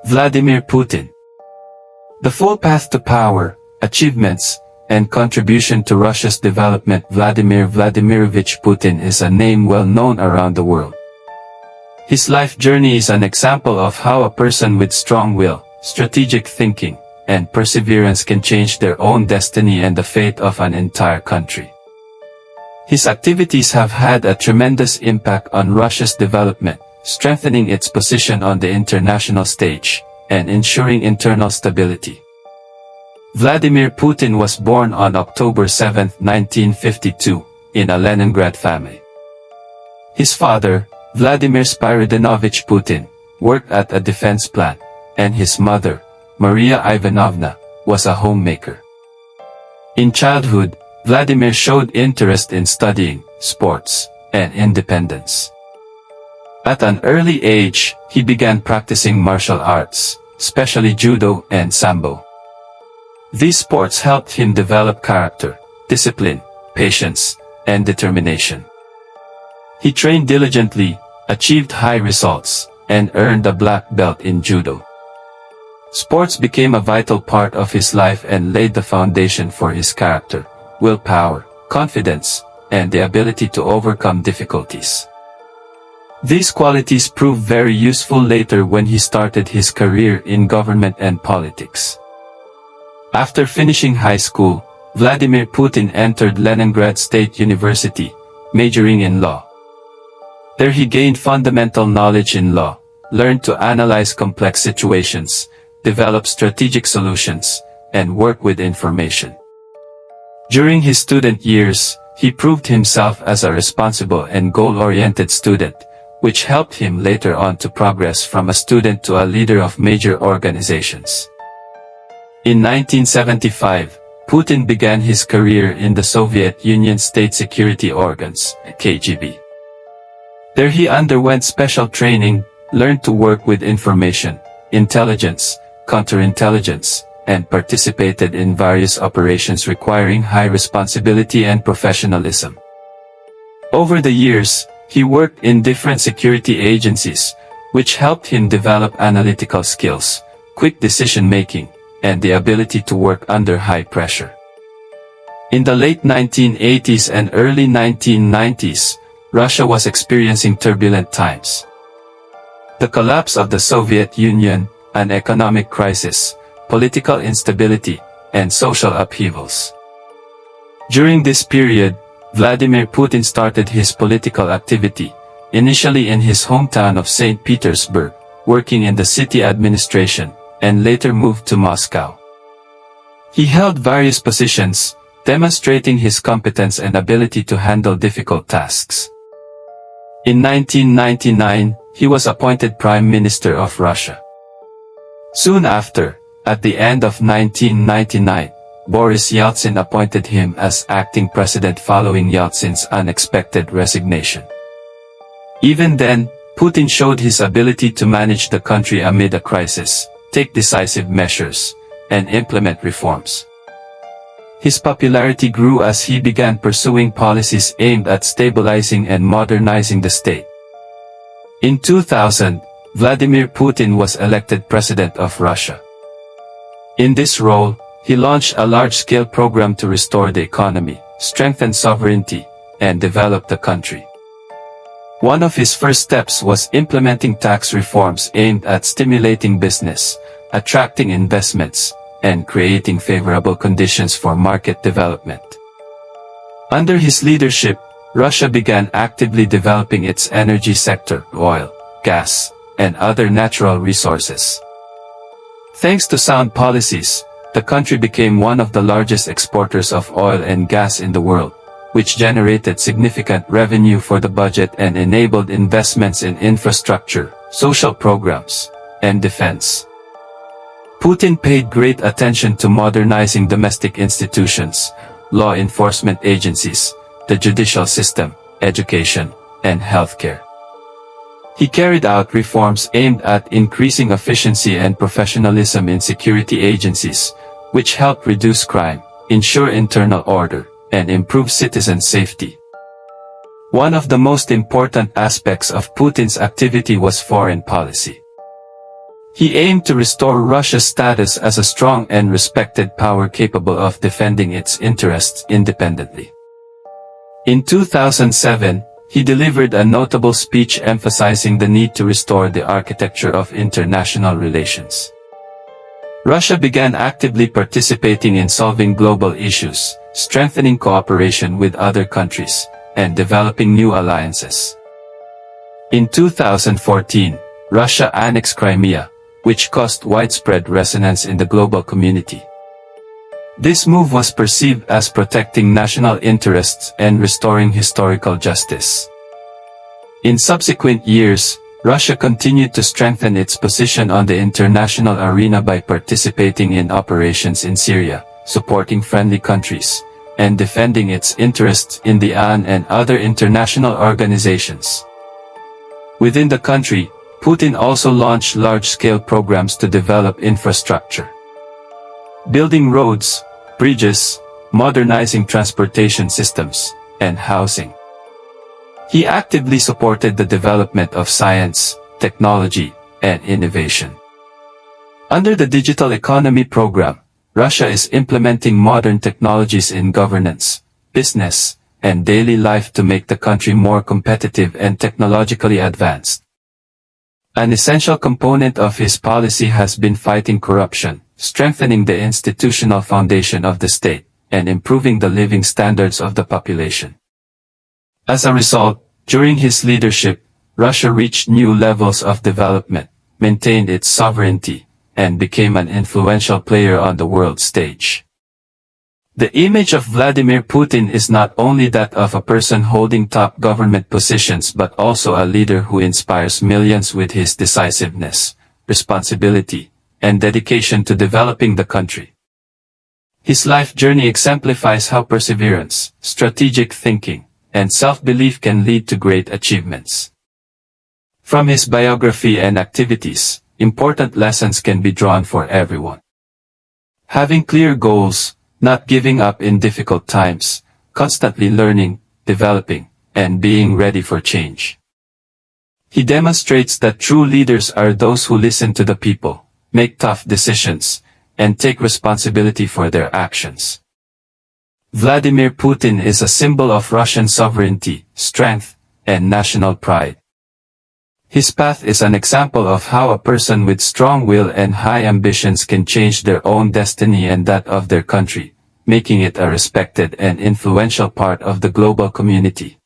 Vladimir Putin. The full path to power, achievements, and contribution to Russia's development. Vladimir Vladimirovich Putin is a name well known around the world. His life journey is an example of how a person with strong will, strategic thinking, and perseverance can change their own destiny and the fate of an entire country. His activities have had a tremendous impact on Russia's development, strengthening its position on the international stage, and ensuring internal stability. Vladimir Putin was born on October 7, 1952, in a Leningrad family. His father, Vladimir Spyridоnovich Putin, worked at a defense plant, and his mother, Maria Ivanovna, was a homemaker. In childhood, Vladimir showed interest in studying, sports, and independence. At an early age, he began practicing martial arts, especially judo and sambo. These sports helped him develop character, discipline, patience, and determination. He trained diligently, achieved high results, and earned a black belt in judo. Sports became a vital part of his life and laid the foundation for his character, willpower, confidence, and the ability to overcome difficulties. These qualities proved very useful later when he started his career in government and politics. After finishing high school, Vladimir Putin entered Leningrad State University, majoring in law. There he gained fundamental knowledge in law, learned to analyze complex situations, develop strategic solutions, and work with information. During his student years, he proved himself as a responsible and goal-oriented student, which helped him later on to progress from a student to a leader of major organizations. In 1975, Putin began his career in the Soviet Union State Security Organs, KGB. There he underwent special training, learned to work with information, intelligence, counterintelligence, and participated in various operations requiring high responsibility and professionalism. Over the years, he worked in different security agencies, which helped him develop analytical skills, quick decision-making, and the ability to work under high pressure. In the late 1980s and early 1990s, Russia was experiencing turbulent times. The collapse of the Soviet Union, an economic crisis, political instability, and social upheavals. During this period, Vladimir Putin started his political activity, initially in his hometown of St. Petersburg, working in the city administration, and later moved to Moscow. He held various positions, demonstrating his competence and ability to handle difficult tasks. In 1999, he was appointed Prime Minister of Russia. Soon after, at the end of 1999, Boris Yeltsin appointed him as acting president following Yeltsin's unexpected resignation. Even then, Putin showed his ability to manage the country amid a crisis, take decisive measures, and implement reforms. His popularity grew as he began pursuing policies aimed at stabilizing and modernizing the state. In 2000, Vladimir Putin was elected president of Russia. In this role, he launched a large-scale program to restore the economy, strengthen sovereignty, and develop the country. One of his first steps was implementing tax reforms aimed at stimulating business, attracting investments, and creating favorable conditions for market development. Under his leadership, Russia began actively developing its energy sector, oil, gas, and other natural resources. Thanks to sound policies, the country became one of the largest exporters of oil and gas in the world, which generated significant revenue for the budget and enabled investments in infrastructure, social programs, and defense. Putin paid great attention to modernizing domestic institutions, law enforcement agencies, the judicial system, education, and healthcare. He carried out reforms aimed at increasing efficiency and professionalism in security agencies, which helped reduce crime, ensure internal order, and improve citizen safety. One of the most important aspects of Putin's activity was foreign policy. He aimed to restore Russia's status as a strong and respected power capable of defending its interests independently. In 2007, he delivered a notable speech emphasizing the need to restore the architecture of international relations. Russia began actively participating in solving global issues, strengthening cooperation with other countries, and developing new alliances. In 2014, Russia annexed Crimea, which caused widespread resonance in the global community. This move was perceived as protecting national interests and restoring historical justice. In subsequent years, Russia continued to strengthen its position on the international arena by participating in operations in Syria, supporting friendly countries, and defending its interests in the UN and other international organizations. Within the country, Putin also launched large-scale programs to develop infrastructure. Building roads, bridges, modernizing transportation systems, and housing. He actively supported the development of science, technology, and innovation. Under the Digital Economy Program, Russia is implementing modern technologies in governance, business, and daily life to make the country more competitive and technologically advanced. An essential component of his policy has been fighting corruption, strengthening the institutional foundation of the state, and improving the living standards of the population. As a result, during his leadership, Russia reached new levels of development, maintained its sovereignty, and became an influential player on the world stage. The image of Vladimir Putin is not only that of a person holding top government positions but also a leader who inspires millions with his decisiveness, responsibility, and dedication to developing the country. His life journey exemplifies how perseverance, strategic thinking, and self-belief can lead to great achievements. From his biography and activities, important lessons can be drawn for everyone. Having clear goals, not giving up in difficult times, constantly learning, developing, and being ready for change. He demonstrates that true leaders are those who listen to the people, make tough decisions, and take responsibility for their actions. Vladimir Putin is a symbol of Russian sovereignty, strength, and national pride. His path is an example of how a person with strong will and high ambitions can change their own destiny and that of their country, making it a respected and influential part of the global community.